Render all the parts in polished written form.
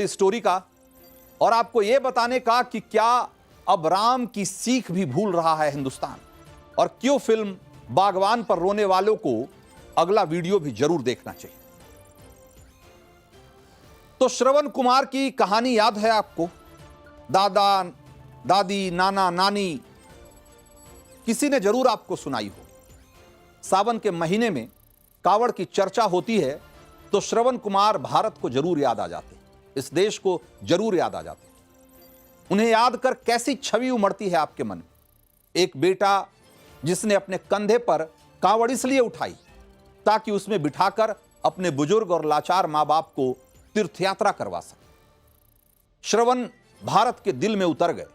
Story का और आपको यह बताने का कि क्या अब राम की सीख भी भूल रहा है हिंदुस्तान, और क्यों फिल्म बागवान पर रोने वालों को अगला वीडियो भी जरूर देखना चाहिए। तो श्रवण कुमार की कहानी याद है आपको? दादा दादी नाना नानी किसी ने जरूर आपको सुनाई हो। सावन के महीने में कावड़ की चर्चा होती है तो श्रवण कुमार भारत को जरूर याद आ जाते, इस देश को जरूर याद आ जाते। उन्हें याद कर कैसी छवि उमड़ती है आपके मन में? एक बेटा जिसने अपने कंधे पर कावड़ इसलिए उठाई ताकि उसमें बिठाकर अपने बुजुर्ग और लाचार मां बाप को तीर्थ यात्रा करवा सके। श्रवण भारत के दिल में उतर गए,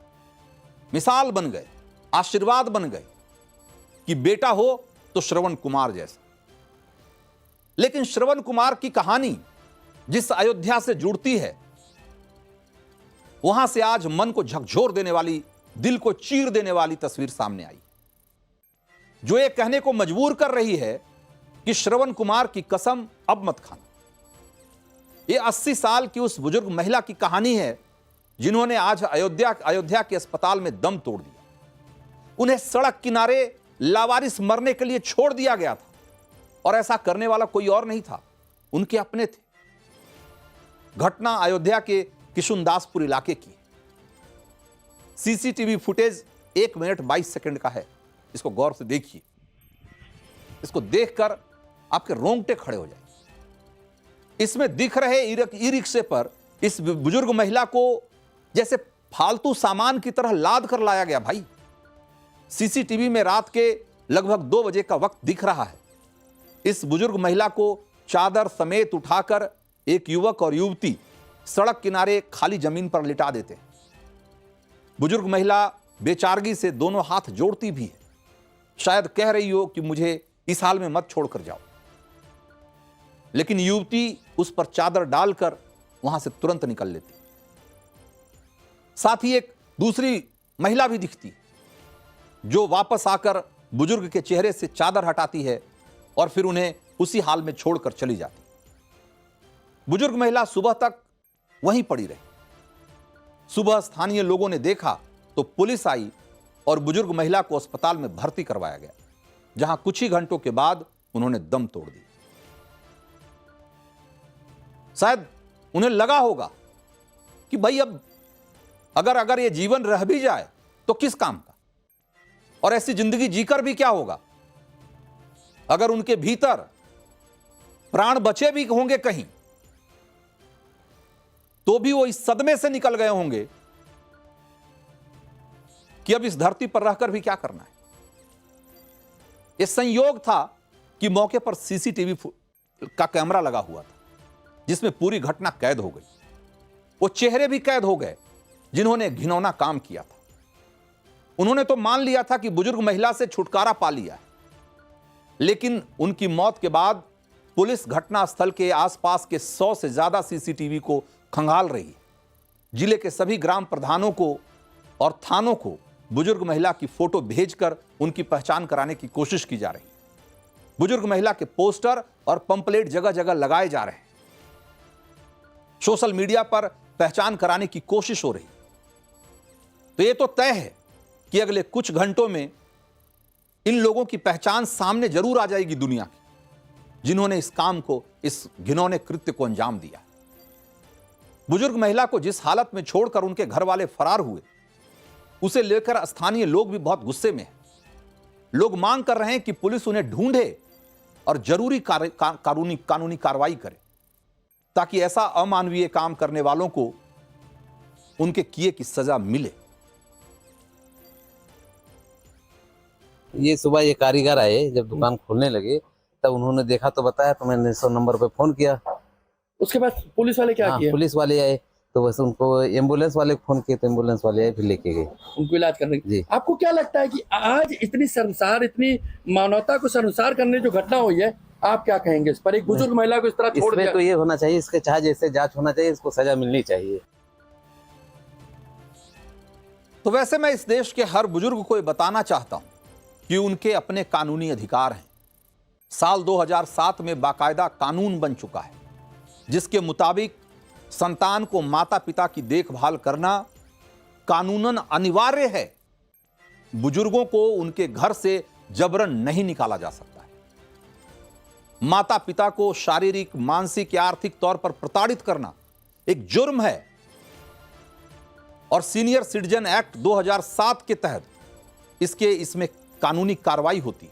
मिसाल बन गए, आशीर्वाद बन गए कि बेटा हो तो श्रवण कुमार जैसा। लेकिन श्रवण कुमार की कहानी जिस अयोध्या से जुड़ती है, वहां से आज मन को झकझोर देने वाली, दिल को चीर देने वाली तस्वीर सामने आई, जो ये कहने को मजबूर कर रही है कि श्रवण कुमार की कसम अब मत खाना। ये 80 साल की उस बुजुर्ग महिला की कहानी है जिन्होंने आज अयोध्या के अस्पताल में दम तोड़ दिया। उन्हें सड़क किनारे लावारिस मरने के लिए छोड़ दिया गया था, और ऐसा करने वाला कोई और नहीं था, उनके अपने थे। घटना अयोध्या के किशुनदासपुर इलाके की। सीसीटीवी फुटेज 1 मिनट 22 सेकंड का है, इसको गौर से देखिए। इसको देखकर आपके रोंगटे खड़े हो जाए। इसमें दिख रहे ई रिक्शे पर इस बुजुर्ग महिला को जैसे फालतू सामान की तरह लाद कर लाया गया। भाई, सीसीटीवी में रात के लगभग 2 बजे का वक्त दिख रहा है। इस बुजुर्ग महिला को चादर समेत उठाकर एक युवक और युवती सड़क किनारे खाली जमीन पर लिटा देते हैं। बुजुर्ग महिला बेचारगी से दोनों हाथ जोड़ती भी है, शायद कह रही हो कि मुझे इस हाल में मत छोड़कर जाओ। लेकिन युवती उस पर चादर डालकर वहां से तुरंत निकल लेती। साथ ही एक दूसरी महिला भी दिखती, जो वापस आकर बुजुर्ग के चेहरे से चादर हटाती है और फिर उन्हें उसी हाल में छोड़कर चली जाती। बुजुर्ग महिला सुबह तक वहीं पड़ी रही। सुबह स्थानीय लोगों ने देखा तो पुलिस आई और बुजुर्ग महिला को अस्पताल में भर्ती करवाया गया, जहां कुछ ही घंटों के बाद उन्होंने दम तोड़ दिया। शायद उन्हें लगा होगा कि भाई अब अगर ये जीवन रह भी जाए तो किस काम का, और ऐसी जिंदगी जीकर भी क्या होगा। अगर उनके भीतर प्राण बचे भी होंगे कहीं, तो भी वो इस सदमे से निकल गए होंगे कि अब इस धरती पर रहकर भी क्या करना है। यह संयोग था कि मौके पर सीसीटीवी का कैमरा लगा हुआ था, जिसमें पूरी घटना कैद हो गई। वो चेहरे भी कैद हो गए जिन्होंने घिनौना काम किया था। उन्होंने तो मान लिया था कि बुजुर्ग महिला से छुटकारा पा लिया है, लेकिन उनकी मौत के बाद पुलिस घटनास्थल के आसपास के 100 से ज्यादा सीसीटीवी को खंगाल रही है। जिले के सभी ग्राम प्रधानों को और थानों को बुजुर्ग महिला की फोटो भेजकर उनकी पहचान कराने की कोशिश की जा रही है। बुजुर्ग महिला के पोस्टर और पंपलेट जगह जगह लगाए जा रहे हैं। सोशल मीडिया पर पहचान कराने की कोशिश हो रही। तो यह तो तय है कि अगले कुछ घंटों में इन लोगों की पहचान सामने जरूर आ जाएगी दुनिया की, जिन्होंने इस काम को, इस घिनौने कृत्य को अंजाम दिया। बुजुर्ग महिला को जिस हालत में छोड़कर उनके घर वाले फरार हुए, उसे लेकर स्थानीय लोग भी बहुत गुस्से में हैं। लोग मांग कर रहे हैं कि पुलिस उन्हें ढूंढे और जरूरी कानूनी कार्रवाई करे, ताकि ऐसा अमानवीय काम करने वालों को उनके किए की सजा मिले। ये सुबह ये कारीगर आए, जब दुकान खोलने लगे तब उन्होंने देखा तो बताया, तो मैंने 100 नंबर पे फोन किया। उसके बाद पुलिस वाले क्या किए? पुलिस वाले आए तो बस उनको एम्बुलेंस वाले को फोन किए, तो एम्बुलेंस वाले आए, फिर लेके गए उनको इलाज करने के लिए। आपको क्या लगता है कि आज इतनी शर्मसार, इतनी मानवता को शर्मसार करने जो घटना हुई है, आप क्या कहेंगे इस पर? एक बुजुर्ग महिला को इस तरह छोड़ दिया। तो ये होना चाहिए, इसके चाहे जैसे जांच होना चाहिए, इसको सजा मिलनी चाहिए। तो वैसे मैं इस देश के हर बुजुर्ग को ये बताना चाहता हूं कि उनके अपने कानूनी अधिकार हैं। साल 2007 में बाकायदा कानून बन चुका है, जिसके मुताबिक संतान को माता पिता की देखभाल करना कानूनन अनिवार्य है। बुजुर्गों को उनके घर से जबरन नहीं निकाला जा सकता है। माता पिता को शारीरिक, मानसिक या आर्थिक तौर पर प्रताड़ित करना एक जुर्म है और सीनियर सिटीजन एक्ट 2007 के तहत इसमें कानूनी कार्रवाई होती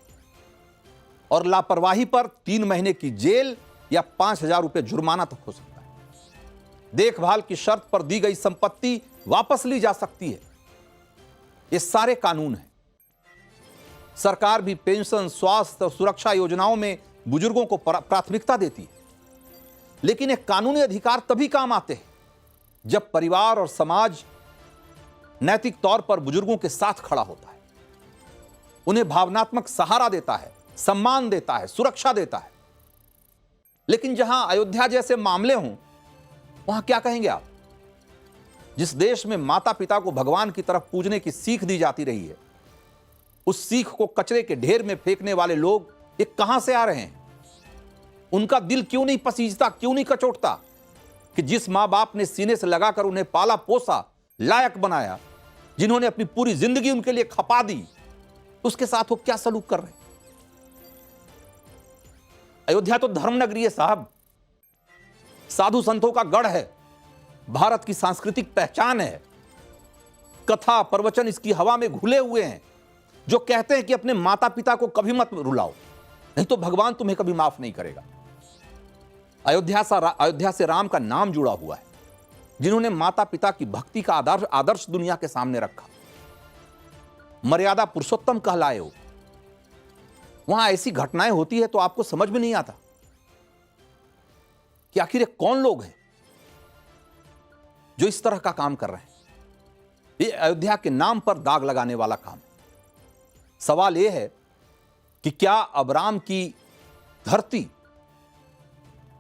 और लापरवाही पर 3 महीने की जेल या 5,000 रुपए जुर्माना तक हो सकता है। देखभाल की शर्त पर दी गई संपत्ति वापस ली जा सकती है। ये सारे कानून हैं। सरकार भी पेंशन, स्वास्थ्य और सुरक्षा योजनाओं में बुजुर्गों को प्राथमिकता देती है। लेकिन ये कानूनी अधिकार तभी काम आते हैं जब परिवार और समाज नैतिक तौर पर बुजुर्गों के साथ खड़ा होता है, उन्हें भावनात्मक सहारा देता है, सम्मान देता है, सुरक्षा देता है। लेकिन जहां अयोध्या जैसे मामले हों, वहां क्या कहेंगे आप? जिस देश में माता पिता को भगवान की तरफ पूजने की सीख दी जाती रही है, उस सीख को कचरे के ढेर में फेंकने वाले लोग ये कहां से आ रहे हैं? उनका दिल क्यों नहीं पसीजता, क्यों नहीं कचोटता कि जिस मां बाप ने सीने से लगाकर उन्हें पाला पोसा, लायक बनाया, जिन्होंने अपनी पूरी जिंदगी उनके लिए खपा दी, उसके साथ वो क्या सलूक कर रहे हैं? अयोध्या तो धर्म नगरी है साहब, साधु संतों का गढ़ है, भारत की सांस्कृतिक पहचान है। कथा प्रवचन इसकी हवा में घुले हुए हैं, जो कहते हैं कि अपने माता पिता को कभी मत रुलाओ, नहीं तो भगवान तुम्हें कभी माफ नहीं करेगा। अयोध्या से राम का नाम जुड़ा हुआ है, जिन्होंने माता पिता की भक्ति का आदर्श दुनिया के सामने रखा। मर्यादा पुरुषोत्तम कहलाए हो। वहां ऐसी घटनाएं होती है तो आपको समझ में नहीं आता कि आखिर ये कौन लोग हैं जो इस तरह का काम कर रहे हैं। ये अयोध्या के नाम पर दाग लगाने वाला काम है। सवाल यह है कि क्या अब राम की धरती,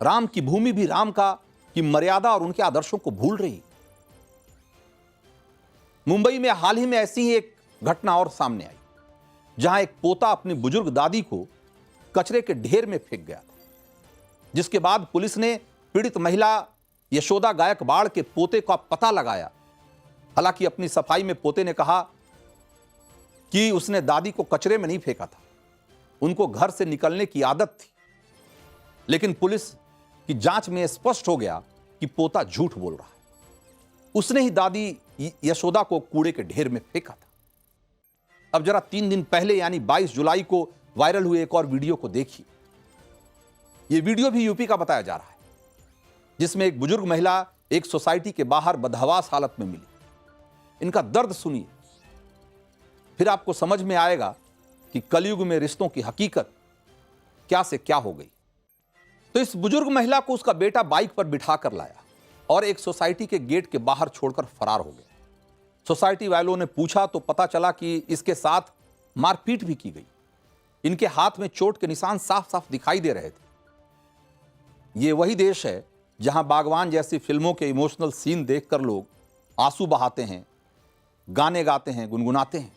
राम की भूमि भी राम की मर्यादा और उनके आदर्शों को भूल रही? मुंबई में हाल ही में ऐसी ही एक घटना और सामने आई, जहां एक पोता अपनी बुजुर्ग दादी को कचरे के ढेर में फेंक गया था, जिसके बाद पुलिस ने पीड़ित महिला यशोदा गायकवाड़ के पोते का पता लगाया। हालांकि अपनी सफाई में पोते ने कहा कि उसने दादी को कचरे में नहीं फेंका था, उनको घर से निकलने की आदत थी। लेकिन पुलिस की जांच में स्पष्ट हो गया कि पोता झूठ बोल रहा है। उसने ही दादी यशोदा को कूड़े के ढेर में फेंका था। अब जरा 3 दिन पहले यानी 22 जुलाई को वायरल हुए एक और वीडियो को देखिए। यह वीडियो भी यूपी का बताया जा रहा है, जिसमें एक बुजुर्ग महिला एक सोसाइटी के बाहर बदहवास हालत में मिली। इनका दर्द सुनिए, फिर आपको समझ में आएगा कि कलयुग में रिश्तों की हकीकत क्या से क्या हो गई। तो इस बुजुर्ग महिला को उसका बेटा बाइक पर बिठा कर लाया और एक सोसाइटी के गेट के बाहर छोड़कर फरार हो गया। सोसाइटी वालों ने पूछा तो पता चला कि इसके साथ मारपीट भी की गई। इनके हाथ में चोट के निशान साफ साफ दिखाई दे रहे थे। ये वही देश है जहां बागवान जैसी फिल्मों के इमोशनल सीन देखकर लोग आंसू बहाते हैं, गाने गाते हैं, गुनगुनाते हैं।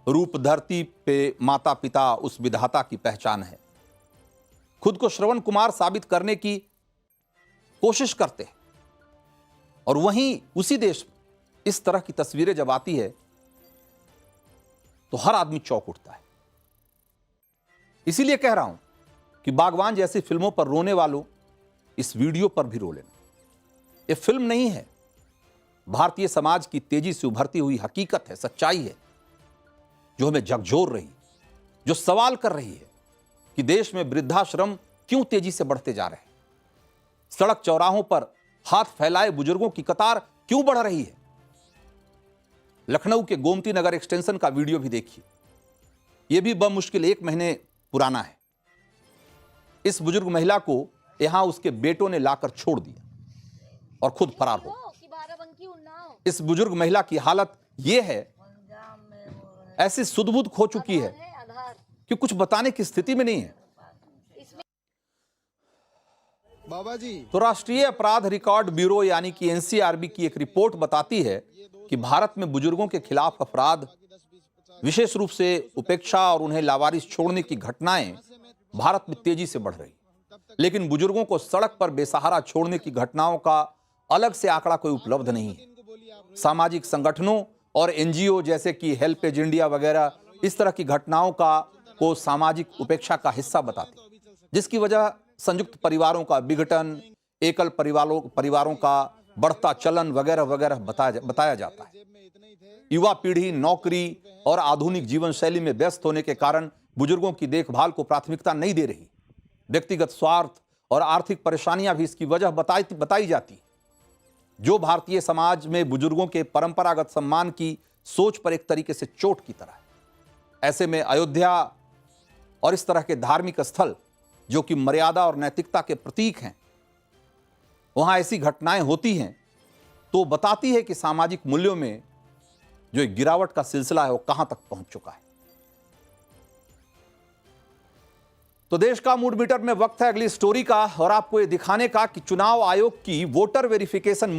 रूप धरती पे माता पिता उस विधाता की पहचान है। खुद को श्रवण कुमार साबित करने की कोशिश करते हैं और वहीं उसी देश में इस तरह की तस्वीरें जब आती है तो हर आदमी चौंक उठता है। इसीलिए कह रहा हूं कि बागवान जैसी फिल्मों पर रोने वालों, इस वीडियो पर भी रो लेना। यह फिल्म नहीं है, भारतीय समाज की तेजी से उभरती हुई हकीकत है, सच्चाई है, जो हमें झकझोर रही, जो सवाल कर रही है कि देश में वृद्धाश्रम क्यों तेजी से बढ़ते जा रहे हैं, सड़क चौराहों पर हाथ फैलाए बुजुर्गों की कतार क्यों बढ़ रही है। लखनऊ के गोमती नगर एक्सटेंशन का वीडियो भी देखिए, यह भी बमुश्किल 1 महीने पुराना है। इस बुजुर्ग महिला को यहां उसके बेटों ने लाकर छोड़ दिया और खुद फरार हो। इस बुजुर्ग महिला की हालत यह है, ऐसी सुध-बुध खो चुकी है कि कुछ बताने की स्थिति में नहीं है। बाबा जी, तो राष्ट्रीय अपराध रिकॉर्ड ब्यूरो यानी कि एनसीआरबी की एक रिपोर्ट बताती है कि भारत में बुजुर्गों के खिलाफ अपराध, विशेष रूप से उपेक्षा और उन्हें लावारिस छोड़ने की घटनाएं भारत में तेजी से बढ़ रही। लेकिन बुजुर्गों को सड़क पर बेसहारा छोड़ने की घटनाओं का अलग से आंकड़ा कोई उपलब्ध नहीं है। सामाजिक संगठनों और एनजीओ जैसे कि हेल्पेज इंडिया वगैरह इस तरह की घटनाओं को सामाजिक उपेक्षा का हिस्सा बताते, जिसकी वजह संयुक्त परिवारों का विघटन, एकल परिवारों का बढ़ता चलन वगैरह वगैरह बताया जाता है। युवा पीढ़ी नौकरी और आधुनिक जीवन शैली में व्यस्त होने के कारण बुजुर्गों की देखभाल को प्राथमिकता नहीं दे रही। व्यक्तिगत स्वार्थ और आर्थिक परेशानियां भी इसकी वजह बताई जाती है, जो भारतीय समाज में बुजुर्गों के परंपरागत सम्मान की सोच पर एक तरीके से चोट की तरह है। ऐसे में अयोध्या और इस तरह के धार्मिक स्थल जो कि मर्यादा और नैतिकता के प्रतीक हैं, वहां ऐसी घटनाएं होती हैं तो बताती है कि सामाजिक मूल्यों में जो एक गिरावट का सिलसिला है वो कहां तक पहुंच चुका है। तो देश का मूड मीटर में वक्त है अगली स्टोरी का, और आपको यह दिखाने का कि चुनाव आयोग की वोटर वेरिफिकेशन